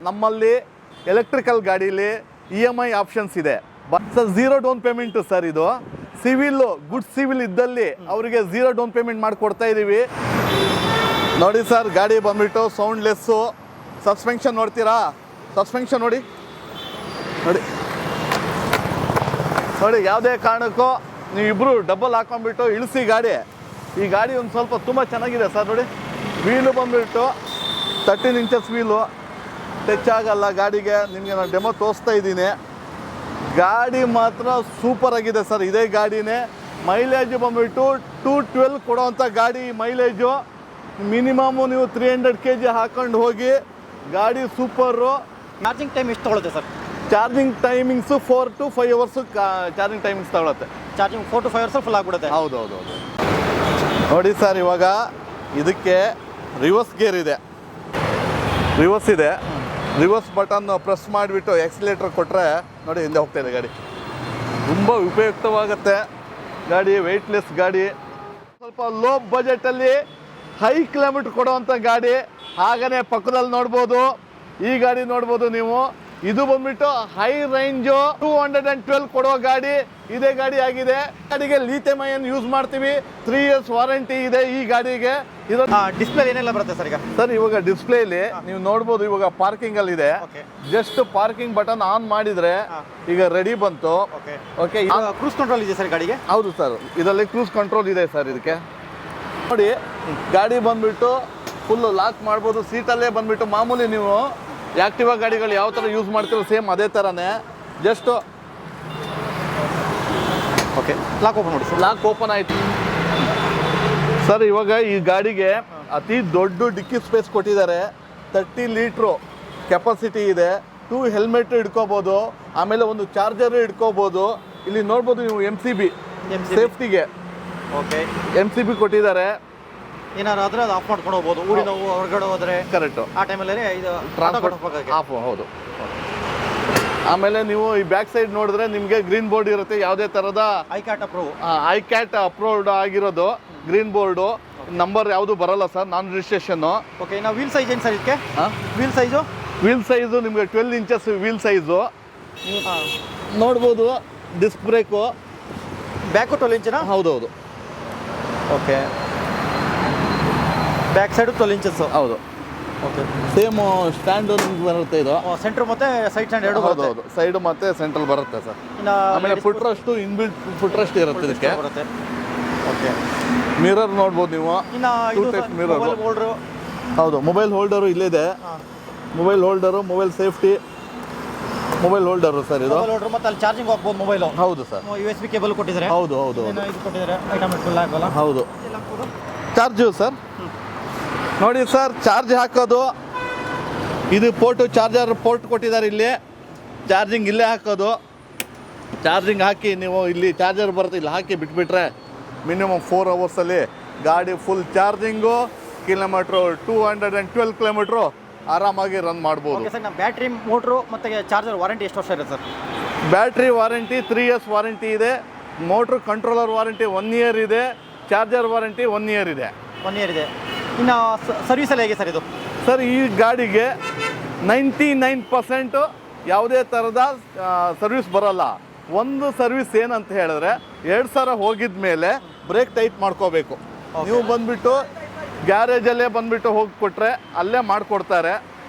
ನಮ್ಮಲ್ಲಿ ಎಲೆಕ್ಟ್ರಿಕಲ್ ಗಾಡೀಲಿ EMI options ಇದೆ. Sir 0 down payment sir. ಇದು ಸಿವಿಲ್ ಗುಡ್ ಸಿವಿಲ್ ಇದ್ದಲ್ಲಿ ಅವರಿಗೆ 0 ಡೌನ್ ಪೇಮೆಂಟ್ ಮಾಡಿಕೊಡ್ತಾ ಇದ್ದೀವಿ. ನೋಡಿ ಸರ್, ಗಾಡಿ ಬಂದ್ಬಿಟ್ಟು ಸೌಂಡ್ಲೆಸ್ಸು. ಸಸ್ಪೆನ್ಷನ್ ನೋಡ್ತೀರಾ? ಸಸ್ಪೆನ್ಷನ್ ನೋಡಿ ನೋಡಿ ನೋಡಿ ಯಾವುದೇ ಕಾರಣಕ್ಕೂ ನೀವಿಬ್ಬರು ಡಬಲ್ ಹಾಕೊಂಡ್ಬಿಟ್ಟು ಇಳಿಸಿ ಗಾಡಿ. ಈ ಗಾಡಿ ಒಂದು ಸ್ವಲ್ಪ ತುಂಬ ಚೆನ್ನಾಗಿದೆ ಸರ್. ನೋಡಿ, ವೀಲು ಬಂದುಬಿಟ್ಟು 13 ಇಂಚಸ್ ವೀಲು, ಟಚ್ ಆಗಲ್ಲ ಗಾಡಿಗೆ. ನಿಮಗೆ ನಾನು ಡೆಮೋ ತೋರಿಸ್ತಾ ಇದ್ದೀನಿ. ಗಾಡಿ ಮಾತ್ರ ಸೂಪರ್ ಆಗಿದೆ ಸರ್. ಇದೇ ಗಾಡಿನೇ ಮೈಲೇಜ್ ಬಂದುಬಿಟ್ಟು 212 ಕೊಡೋವಂಥ ಗಾಡಿ. ಮೈಲೇಜು ಮಿನಿಮಮ್ಮು ನೀವು 300 kg ಹಾಕೊಂಡು ಹೋಗಿ. ಗಾಡಿ ಸೂಪರು. ಚಾರ್ಜಿಂಗ್ ಟೈಮ್ ಎಷ್ಟು ತೊಗೊಳುತ್ತೆ sir? Charging timings 4 to 5 hours charging timings ತಗೊಳುತ್ತೆ. ಚಾರ್ಜಿಂಗ್ 4 to 5 hours ಫುಲ್ ಆಗಿಬಿಡುತ್ತೆ. ಹೌದು. ನೋಡಿ ಸರ್, ಇವಾಗ ಇದಕ್ಕೆ ರಿವರ್ಸ್ ಗೇರ್ ಇದೆ. ರಿವರ್ಸ್ ಇದೆ. ರಿವರ್ಸ್ ಬಟನ್ ಪ್ರೆಸ್ ಮಾಡಿಬಿಟ್ಟು ಎಕ್ಸಿಲೇಟರ್ ಕೊಟ್ಟರೆ ನೋಡಿ ಹಿಂದೆ ಹೋಗ್ತಾ ಇದೆ ಗಾಡಿ. ತುಂಬ ಉಪಯುಕ್ತವಾಗುತ್ತೆ ಗಾಡಿ. ವೆಯ್ಟ್ಲೆಸ್ ಗಾಡಿ. ಸ್ವಲ್ಪ ಲೋ ಬಜೆಟಲ್ಲಿ ಹೈ ಕಿಲೋಮೀಟ್ರ್ ಕೊಡುವಂಥ ಗಾಡಿ. ಹಾಗೇ ಪಕ್ಕದಲ್ಲಿ ನೋಡ್ಬೋದು, ಈ ಗಾಡಿ ನೋಡ್ಬೋದು ನೀವು. ಇದು ಬಂದ್ಬಿಟ್ಟು ಹೈ ರೇಂಜು 212 ಕೊಡುವ ಗಾಡಿ. ಇದೇ ಗಾಡಿ ಆಗಿದೆ. ಗಾಡಿಗೆ ಲಿಥಿಯಂ ಅಯಾನ್ ಯೂಸ್ ಮಾಡ್ತೀವಿ. 3 years ವಾರಂಟಿ ಇದೆ ಈ ಗಾಡಿಗೆ. ಇದು ಡಿಸ್ಪ್ಲೇ ಏನೆಲ್ಲ ಬರುತ್ತೆ ಸರ್? ಈಗ ಸರ್ ಇವಾಗ ಡಿಸ್ಪ್ಲೇಲಿ ನೀವು ನೋಡ್ಬೋದು, ಇವಾಗ ಪಾರ್ಕಿಂಗ್ ಅಲ್ಲಿ ಇದೆ. ಜಸ್ಟ್ ಪಾರ್ಕಿಂಗ್ ಬಟನ್ ಆನ್ ಮಾಡಿದ್ರೆ ಈಗ ರೆಡಿ ಬಂತು. ಓಕೆ, ಕ್ರೂಸ್ ಕಂಟ್ರೋಲ್ ಇದೆ ಸರ್ ಗಾಡಿಗೆ? ಹೌದು ಸರ್, ಇದರಲ್ಲಿ ಕ್ರೂಸ್ ಕಂಟ್ರೋಲ್ ಇದೆ ಸರ್. ಇದಕ್ಕೆ ನೋಡಿ, ಗಾಡಿ ಬಂದ್ಬಿಟ್ಟು ಫುಲ್ ಲಾಕ್ ಮಾಡ್ಬೋದು. ಸೀಟಲ್ಲೇ ಬಂದ್ಬಿಟ್ಟು ಮಾಮೂಲಿ ನೀವು ಆಕ್ಟಿವಾ ಗಾಡಿಗಳು ಯಾವ ಥರ ಯೂಸ್ ಮಾಡ್ತೀರೋ ಸೇಮ್ ಅದೇ ಥರನೇ. ಜಸ್ಟ್ ಓಕೆ, ಲಾಕ್ ಓಪನ್ ಮಾಡಿ. ಲಾಕ್ ಓಪನ್ ಆಯಿತು ಸರ್. ಇವಾಗ ಈ ಗಾಡಿಗೆ ಅತಿ ದೊಡ್ಡ ಡಿಕ್ಕಿ ಸ್ಪೇಸ್ ಕೊಟ್ಟಿದ್ದಾರೆ. 30 ಲೀಟ್ರು ಕೆಪಾಸಿಟಿ ಇದೆ. 2 ಹೆಲ್ಮೆಟ್ ಇಟ್ಕೋಬೋದು. ಆಮೇಲೆ ಒಂದು ಚಾರ್ಜರ್ ಇಟ್ಕೋಬೋದು. ಇಲ್ಲಿ ನೋಡ್ಬೋದು ನೀವು MCB ಸೇಫ್ಟಿಗೆ. ಓಕೆ, MCB ಕೊಟ್ಟಿದ್ದಾರೆ. ಏನಾದ್ರು ಆದರೆ ಅದು ಆಫ್ ಮಾಡ್ಕೊಂಡು ಹೋಗ್ಬೋದು. ಊರಿನ ಹೊರಗಡೆ ಹೋದರೆ ಕರೆಕ್ಟು ಆ ಟೈಮಲ್ಲಿ ಇದು ಟ್ರಾನ್ಸ್ಪೋರ್ಟ್ ಆಫ್. ಹೌದು. ಆಮೇಲೆ ನೀವು ಈ ಬ್ಯಾಕ್ ಸೈಡ್ ನೋಡಿದ್ರೆ ನಿಮಗೆ ಗ್ರೀನ್ ಬೋರ್ಡ್ ಇರುತ್ತೆ. ಯಾವುದೇ ಥರದ ಐಕ್ಯಾಟ್ ಅಪ್ರೂವ್ಡ್ ಆಗಿರೋದು ಗ್ರೀನ್ ಬೋರ್ಡು. ನಂಬರ್ ಯಾವುದು ಬರಲ್ಲ ಸರ್, ನಾನ್ ರಿಜಿಸ್ಟ್ರೇಷನ್ನು. ಓಕೆ, ನಾವು ವೀಲ್ ಸೈಜ್ ಏನು ಸರ್ ಇದಕ್ಕೆ? ವೀಲ್ ಸೈಜು ನಿಮಗೆ 12 ಇಂಚಸ್ ವೀಲ್ ಸೈಜು ನೋಡ್ಬೋದು. ಡಿಸ್ಕ್ ಬ್ರೇಕು ಬ್ಯಾಕು 12 ಇಂಚಿನ? ಹೌದೌದು. Okay, back side 12 inches. ಹೌದು. ಓಕೆ, ಸೇಮ್ ಸ್ಟ್ಯಾಂಡ್ ಬರುತ್ತೆ. ಇದು ಸೆಂಟ್ರ್ ಮತ್ತು ಸೈಡ್ ಸ್ಟ್ಯಾಂಡ್ ಎರಡು? ಹೌದು, ಸೈಡ್ ಮತ್ತು ಸೆಂಟ್ರಲ್ ಬರುತ್ತೆ ಸರ್. ಆಮೇಲೆ foot rest, inbuilt foot rest ಇರುತ್ತೆ ಇದಕ್ಕೆ. ಬರುತ್ತೆ. ಓಕೆ, ಮಿರರ್ ನೋಡ್ಬೋದು ನೀವು. Mirror holder. ಹೌದು, ಮೊಬೈಲ್ ಹೋಲ್ಡರು ಇಲ್ಲಿದೆ. Mobile holder, mobile safety mobile holder sir ಇದು. ಮತ್ತು ಅಲ್ಲಿ ಚಾರ್ಜಿಂಗ್ ಹೋಗ್ಬೋದು ಮೊಬೈಲು. ಹೌದು ಸರ್. USB ಕೇಬಲ್ ಕೊಟ್ಟಿದ್ದಾರೆ. ಹೌದು. ಇದು ಕೊಟ್ಟಿದ್ದಾರೆ, ಐಟಮ್ ಫುಲ್ ಆಗಲ್ಲ. ಹೌದು. ಚಾರ್ಜು ಸರ್ ನೋಡಿ ಸರ್, ಚಾರ್ಜ್ ಹಾಕೋದು ಇದು ಪೋರ್ಟು, ಚಾರ್ಜರ್ ಪೋರ್ಟ್ ಕೊಟ್ಟಿದ್ದಾರೆ ಇಲ್ಲಿ. ಚಾರ್ಜಿಂಗ್ ಇಲ್ಲೇ ಹಾಕೋದು. ಚಾರ್ಜಿಂಗ್ ಹಾಕಿ ನೀವು ಇಲ್ಲಿ ಚಾರ್ಜರ್ ಬರುತ್ತೆ, ಇಲ್ಲಿ ಹಾಕಿ ಬಿಟ್ಬಿಟ್ರೆ ಮಿನಿಮಮ್ 4 ಅವರ್ಸಲ್ಲಿ ಗಾಡಿ ಫುಲ್ ಚಾರ್ಜಿಂಗು. ಕಿಲೋಮೀಟ್ರು 212 ಕಿಲೋಮೀಟ್ರು ಆರಾಮಾಗಿ ರನ್ ಮಾಡ್ಬೋದು. ಸರ್, ನಮ್ಮ ಬ್ಯಾಟ್ರಿ, ಮೋಟ್ರು ಮತ್ತು ಚಾರ್ಜರ್ ವಾರಂಟಿ ಎಷ್ಟು ವರ್ಷ ಇರುತ್ತೆ sir? Battery warranty 3 years warranty ಇದೆ. ಮೋಟ್ರ್ ಕಂಟ್ರೋಲರ್ ವಾರಂಟಿ 1 year ಇದೆ. ಚಾರ್ಜರ್ ವಾರಂಟಿ 1 year ಇದೆ. 1 year ಇದೆ. ಇನ್ನು ಸರ್ವಿಸಲ್ಲಿ ಹೇಗೆ ಸರ್ ಇದು? ಸರ್, ಈ ಗಾಡಿಗೆ 99% ಯಾವುದೇ ಥರದ ಸರ್ವಿಸ್ ಬರೋಲ್ಲ. ಒಂದು ಸರ್ವಿಸ್ ಏನಂತ ಹೇಳಿದ್ರೆ 2000 ಹೋಗಿದ ಮೇಲೆ ಬ್ರೇಕ್ ಟೈಟ್ ಮಾಡ್ಕೋಬೇಕು. ನೀವು ಬಂದುಬಿಟ್ಟು ಗ್ಯಾರೇಜಲ್ಲೇ ಬಂದುಬಿಟ್ಟು ಹೋಗಿ ಕೊಟ್ಟರೆ ಅಲ್ಲೇ ಮಾಡಿಕೊಡ್ತಾರೆ.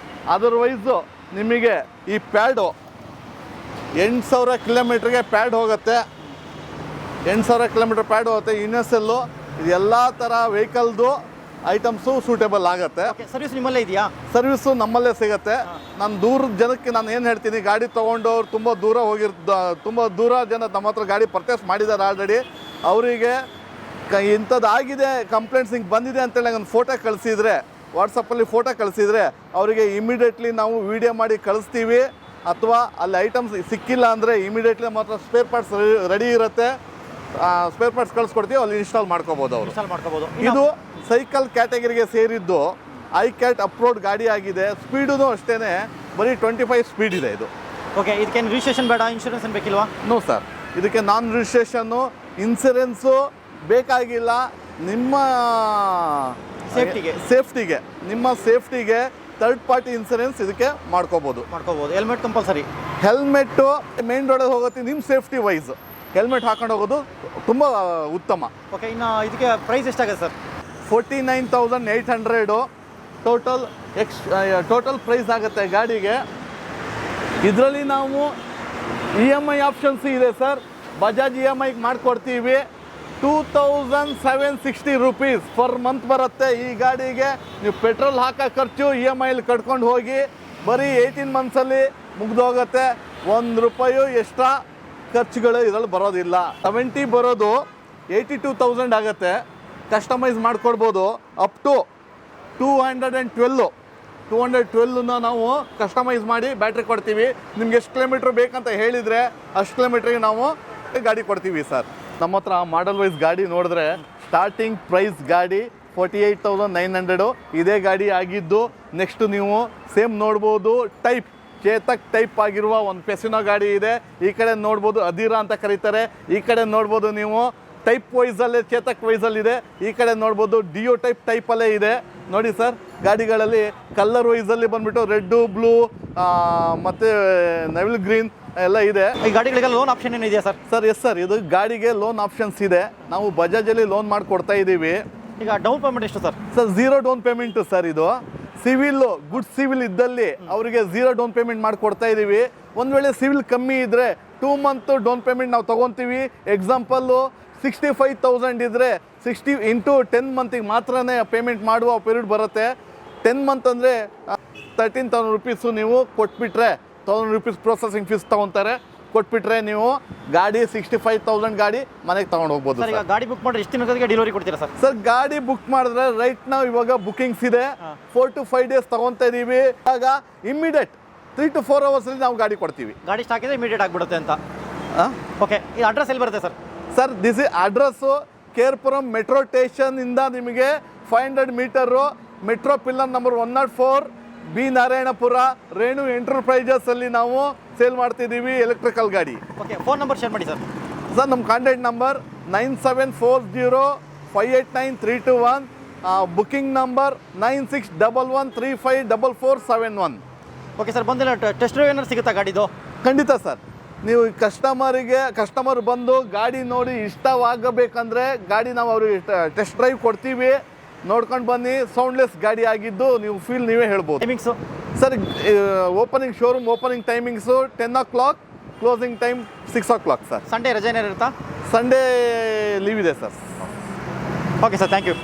ಅದರ್ವೈಸು ನಿಮಗೆ ಈ ಪ್ಯಾಡು 8000 ಕಿಲೋಮೀಟ್ರಿಗೆ ಪ್ಯಾಡ್ ಹೋಗುತ್ತೆ. 8000 ಕಿಲೋಮೀಟ್ರ್ ಪ್ಯಾಡ್ ಹೋಗುತ್ತೆ. ಯುನಿವರ್ಸಲ್ಲು ಎಲ್ಲ ಥರ ವೆಹಿಕಲ್ದು ಐಟಮ್ಸು ಸೂಟೇಬಲ್ ಆಗುತ್ತೆ. ಸರ್ವಿಸ್ ನಿಮ್ಮಲ್ಲೇ ಇದೆಯಾ? ಸರ್ವಿಸು ನಮ್ಮಲ್ಲೇ ಸಿಗುತ್ತೆ. ನಾನು ದೂರದ ಜನಕ್ಕೆ ನಾನು ಏನು ಹೇಳ್ತೀನಿ, ಗಾಡಿ ತೊಗೊಂಡವ್ರು ತುಂಬ ದೂರ ಜನ ನಮ್ಮ ಹತ್ರ ಗಾಡಿ ಪರ್ಚೇಸ್ ಮಾಡಿದ್ದಾರೆ ಆಲ್ರೆಡಿ. ಅವರಿಗೆ ಇಂಥದ್ದು ಆಗಿದೆ, ಕಂಪ್ಲೇಂಟ್ಸ್ ಹಿಂಗೆ ಬಂದಿದೆ ಅಂತೇಳಿ ನಂಗೆ ಫೋಟೋ ಕಳಿಸಿದರೆ, ವಾಟ್ಸಪ್ಪಲ್ಲಿ ಫೋಟೋ ಕಳಿಸಿದರೆ ಅವರಿಗೆ ಇಮಿಡಿಯೇಟ್ಲಿ ನಾವು ವೀಡಿಯೋ ಮಾಡಿ ಕಳಿಸ್ತೀವಿ. ಅಥವಾ ಅಲ್ಲಿ ಐಟಮ್ಸ್ ಸಿಕ್ಕಿಲ್ಲ ಅಂದರೆ ಇಮಿಡಿಯೇಟ್ಲಿ ಮಾತ್ರ ಸ್ಪೇರ್ ಪಾರ್ಟ್ಸ್ ರೆಡಿ ಇರುತ್ತೆ. ಸ್ಪೇರ್ ಪಾರ್ಟ್ಸ್ ಕಳಿಸ್ಕೊಡ್ತೀವಿ, ಅಲ್ಲಿ ಇನ್ಸ್ಟಾಲ್ ಮಾಡ್ಕೋಬೋದು ಅವರು. ಇದು ಸೈಕಲ್ ಕ್ಯಾಟಗರಿಗೆ ಸೇರಿದ್ದು ಐಕ್ಯಾಟ್ ಅಪ್ರೋಡ್ ಗಾಡಿ ಆಗಿದೆ. ಸ್ಪೀಡೂ ಅಷ್ಟೇ, ಬರೀ 25 ಸ್ಪೀಡ್ ಇದೆ ಇದು. ಓಕೆ, ಇದಕ್ಕೇನು ರಿಜಿಸ್ಟ್ರೇಷನ್ ಬೇಡ, ಇನ್ಶೂರೆನ್ಸ್ ಏನು ಬೇಕಿಲ್ವಾ? ನೋ ಸರ್, ಇದಕ್ಕೆ ನಾನ್ ರಿಜಿಸ್ಟ್ರೇಷನ್ನು, ಇನ್ಸೂರೆನ್ಸು ಬೇಕಾಗಿಲ್ಲ. ನಿಮ್ಮ ಸೇಫ್ಟಿಗೆ ನಿಮ್ಮ ಸೇಫ್ಟಿಗೆ ಥರ್ಡ್ ಪಾರ್ಟಿ ಇನ್ಸೂರೆನ್ಸ್ ಇದಕ್ಕೆ ಮಾಡ್ಕೋಬೋದು. Helmet compulsory. ಹೆಲ್ಮೆಟ್ಟು ಮೇನ್ ರೋಡಲ್ಲಿ ಹೋಗುತ್ತೆ, ನಿಮ್ಮ ಸೇಫ್ಟಿ ವೈಸ್ ಹೆಲ್ಮೆಟ್ ಹಾಕೊಂಡು ಹೋಗೋದು ತುಂಬ ಉತ್ತಮ. ಓಕೆ, ಇನ್ನು ಇದಕ್ಕೆ ಪ್ರೈಸ್ ಎಷ್ಟಾಗುತ್ತೆ ಸರ್? 49,800 ಟೋಟಲ್ ಪ್ರೈಸ್ ಆಗುತ್ತೆ ಗಾಡಿಗೆ. ಇದರಲ್ಲಿ ನಾವು EMI ಆಪ್ಷನ್ಸ್ ಇದೆ ಸರ್. ಬಜಾಜ್ EMI ಮಾಡಿಕೊಡ್ತೀವಿ. 2,760 ರೂಪೀಸ್ ಪರ್ ಮಂತ್ ಬರುತ್ತೆ ಈ ಗಾಡಿಗೆ. ನೀವು ಪೆಟ್ರೋಲ್ ಹಾಕೋ ಖರ್ಚು EMIಲಿ ಕಟ್ಕೊಂಡು ಹೋಗಿ ಬರೀ 18 ಮಂತ್ಸಲ್ಲಿ ಮುಗ್ದೋಗುತ್ತೆ. ₹1 ಎಕ್ಸ್ಟ್ರಾ ಖರ್ಚುಗಳು ಇದರಲ್ಲಿ ಬರೋದಿಲ್ಲ. 70 ಬರೋದು 82,000 ಆಗುತ್ತೆ. ಕಸ್ಟಮೈಸ್ ಮಾಡಿಕೊಡ್ಬೋದು. ಅಪ್ ಟು 212ನ ನಾವು ಕಸ್ಟಮೈಸ್ ಮಾಡಿ ಬ್ಯಾಟ್ರಿ ಕೊಡ್ತೀವಿ. ನಿಮ್ಗೆ ಎಷ್ಟು ಕಿಲೋಮೀಟ್ರ್ ಬೇಕಂತ ಹೇಳಿದರೆ ಅಷ್ಟು ಕಿಲೋಮೀಟ್ರಿಗೆ ನಾವು ಗಾಡಿ ಕೊಡ್ತೀವಿ ಸರ್. ನಮ್ಮ ಹತ್ರ ಮಾಡಲ್ ವೈಸ್ ಗಾಡಿ ನೋಡಿದ್ರೆ ಸ್ಟಾರ್ಟಿಂಗ್ ಪ್ರೈಸ್ ಗಾಡಿ 48,900 ಇದೇ ಗಾಡಿ ಆಗಿದ್ದು. ನೆಕ್ಸ್ಟ್ ನೀವು ಸೇಮ್ ನೋಡ್ಬೋದು, ಚೇತಕ್ ಟೈಪ್ ಆಗಿರುವ ಒಂದು ಪೆಸಿನೋ ಗಾಡಿ ಇದೆ. ಈ ಕಡೆ ನೋಡ್ಬೋದು ಅದಿರಾ ಅಂತ ಕರೀತಾರೆ. ಈ ಕಡೆ ನೋಡ್ಬೋದು ನೀವು ಟೈಪ್ ವೈಸಲ್ಲೇ ಚೇತಕ್ ವೈಸಲ್ಲಿದೆ. ಈ ಕಡೆ ನೋಡ್ಬೋದು ಡಿಯೋ ಟೈಪಲ್ಲೇ ಇದೆ. ನೋಡಿ ಸರ್, ಗಾಡಿಗಳಲ್ಲಿ ಕಲರ್ ವೈಸಲ್ಲಿ ಬಂದುಬಿಟ್ಟು ರೆಡ್ಡು, ಬ್ಲೂ ಮತ್ತು ನೆವಿಲ್ ಗ್ರೀನ್ ಎಲ್ಲ ಇದೆ. ಈ ಗಾಡಿಗಳಿಗೆ ಲೋನ್ ಆಪ್ಷನ್ ಏನಿದೆಯಾ ಸರ್? ಸರ್ ಎಸ್ ಸರ್, ಇದು ಗಾಡಿಗೆ ಲೋನ್ ಆಪ್ಷನ್ಸ್ ಇದೆ. ನಾವು ಬಜಾಜಲ್ಲಿ ಲೋನ್ ಮಾಡಿಕೊಡ್ತಾ ಇದ್ದೀವಿ. ಈಗ ಡೌನ್ ಪೇಮೆಂಟ್ ಎಷ್ಟು sir? Sir 0 down payment sir. ಇದು ಗುಡ್ ಸಿವಿಲ್ ಇದ್ದಲ್ಲಿ ಅವರಿಗೆ 0 ಡೌನ್ ಪೇಮೆಂಟ್ ಮಾಡಿಕೊಡ್ತಾ ಇದ್ದೀವಿ. ಒಂದು ವೇಳೆ ಸಿವಿಲ್ ಕಮ್ಮಿ ಇದ್ದರೆ 2 ಮಂತ್ ಡೌನ್ ಪೇಮೆಂಟ್ ನಾವು ತೊಗೊತೀವಿ. ಎಕ್ಸಾಂಪಲ್ಲು 65,000 ಇದ್ದರೆ 60 ಇಂಟು 10 ಮಂತಿಗೆ ಮಾತ್ರನೇ ಪೇಮೆಂಟ್ ಮಾಡುವ ಪೀರಿಯಡ್ ಬರುತ್ತೆ. 10 ಮಂತ್ ಅಂದರೆ 13,000 ರೂಪೀಸು ನೀವು ಕೊಟ್ಬಿಟ್ರೆ 1,000 ರೂಪೀಸ್ ಪ್ರೊಸೆಸಿಂಗ್ ಫೀಸ್ ತೊಗೊತಾರೆ. ಕೊಟ್ಬಿಟ್ರೆ ನೀವು ಗಾಡಿ 65,000 ಗಾಡಿ ಮನೆಗೆ ತೊಗೊಂಡು ಹೋಗ್ಬೋದು. ಸರ್, ಈಗ ಗಾಡಿ ಬುಕ್ ಮಾಡಿದ್ರೆ ಎಷ್ಟು ದಿನಕ್ಕೆ ಡೆಲಿವರಿ ಕೊಡ್ತೀರಾ ಸರ್? ಸರ್, ಗಾಡಿ ಬುಕ್ ಮಾಡಿದ್ರೆ ರೈಟ್ ನಾವು ಇವಾಗ ಬುಕಿಂಗ್ಸ್ ಇದೆ. 4 to 5 ಡೇಸ್ ತೊಗೊತಾ ಇದ್ದೀವಿ. ಆಗ ಇಮ್ಮಿಡಿಯೇಟ್ 3 to 4 ಅವರ್ಸಲ್ಲಿ ನಾವು ಗಾಡಿ ಕೊಡ್ತೀವಿ. ಗಾಡಿ ಸ್ಟಾಕ್ ಇದೆ, ಇಮಿಡಿಯೇಟ್ ಆಗಿಬಿಡುತ್ತೆ ಅಂತ. ಓಕೆ, ಈ ಅಡ್ರೆಸ್ ಎಲ್ಲಿ ಬರುತ್ತೆ sir? Sir, this is address KR Puram metro ಸ್ಟೇಷನಿಂದ ನಿಮಗೆ 500 metre, metro pillar number 104, B Narayanapura, Renu ಎಂಟರ್ಪ್ರೈಸಲ್ಲಿ ನಾವು ಸೇಲ್ ಮಾಡ್ತಿದ್ದೀವಿ ಎಲೆಕ್ಟ್ರಿಕಲ್ ಗಾಡಿ. ಓಕೆ, ಫೋನ್ ನಂಬರ್ ಶೇರ್ ಮಾಡಿ ಸರ್. ಸರ್, ನಮ್ಮ contact number 9740589321, booking number 9611354471. Okay sir, ಬಂದಿಲ್ಲ ಟೆಸ್ಟ್ ಡ್ರೈವ್ ಏನಾದ್ರು ಸಿಗುತ್ತಾ ಗಾಡಿದು? ಖಂಡಿತ ಸರ್. ನೀವು ಕಸ್ಟಮರ್ ಬಂದು ಗಾಡಿ ನೋಡಿ ಇಷ್ಟವಾಗಬೇಕಂದ್ರೆ ಗಾಡಿ ನಾವು ಅವ್ರಿಗೆ ಟೆಸ್ಟ್ ಡ್ರೈವ್ ಕೊಡ್ತೀವಿ. ನೋಡ್ಕೊಂಡು ಬನ್ನಿ. ಸೌಂಡ್ಲೆಸ್ ಗಾಡಿ ಆಗಿದ್ದು ನೀವು ಫೀಲ್ ನೀವೇ ಹೇಳ್ಬೋದು. Timings sir, showroom opening timings 10 o'clock, closing time 6 o'clock sir. Sunday ರಜೆ ಏನಾರು ಇರುತ್ತಾ? ಸಂಡೇ ಲೀವ್ ಇದೆ sir. Okay sir, thank you.